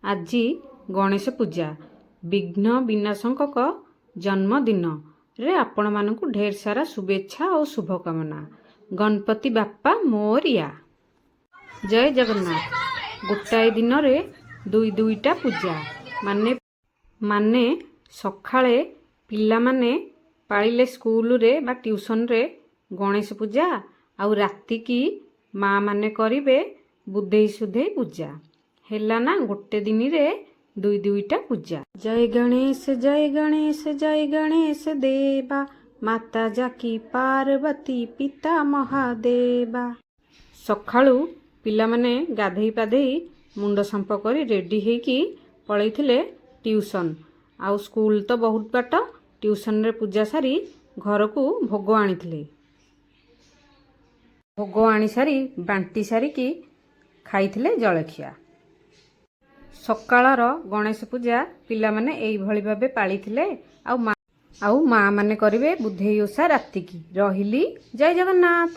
ଆଜି ଗଣେଶ ପୂଜା ବିଘ୍ନ ବିନାଶଙ୍କ ଜନ୍ମଦିନରେ ଆପଣମାନଙ୍କୁ ଢେର ସାରା ଶୁଭେଚ୍ଛା ଓ ଶୁଭକାମନା। ଗଣପତି ବାପା ମୋରିଆ। ଜୟ ଜଗନ୍ନାଥ। ଗୋଟାଏ ଦିନରେ ଦୁଇଟା ପୂଜା ମାନେ ସକାଳେ ପିଲାମାନେ ପାଳିଲେ ସ୍କୁଲରେ ବା ଟ୍ୟୁସନରେ ଗଣେଶ ପୂଜା, ଆଉ ରାତିକି ମା ମାନେ କରିବେ ବୁଧେଇ ସୁଧେଇ ପୂଜା। ହେଲା ନା ଗୋଟେ ଦିନରେ ଦୁଇଟା ପୂଜା। ଜୟ ଗଣେଶ ଜୟ ଗଣେଶ ଦେବା, ମାତା ଜାକି ପାର୍ବତୀ ପିତା ମହାଦେବା। ସକାଳୁ ପିଲାମାନେ ଗାଧେଇ ପାଧେଇ ମୁଣ୍ଡ ସାମ୍ପ କରି ରେଡ଼ି ହେଇକି ପଳେଇଥିଲେ ଟ୍ୟୁସନ୍। ଆଉ ସ୍କୁଲ ତ ବହୁତ ବାଟ, ଟ୍ୟୁସନରେ ପୂଜା ସାରି ଘରକୁ ଭୋଗ ଆଣିଥିଲେ। ଭୋଗ ଆଣି ସାରି ବାଣ୍ଟି ସାରିକି ଖାଇଥିଲେ ଜଳଖିଆ। ସକାଳର ଗଣେଶ ପୂଜା ପିଲାମାନେ ଏଇଭଳି ଭାବେ ପାଳିଥିଲେ। ଆଉ ମା ମାନେ କରିବେ ବୁଧେଇ ଓଷା ରାତିକି। ରହିଲି, ଜୟ ଜଗନ୍ନାଥ।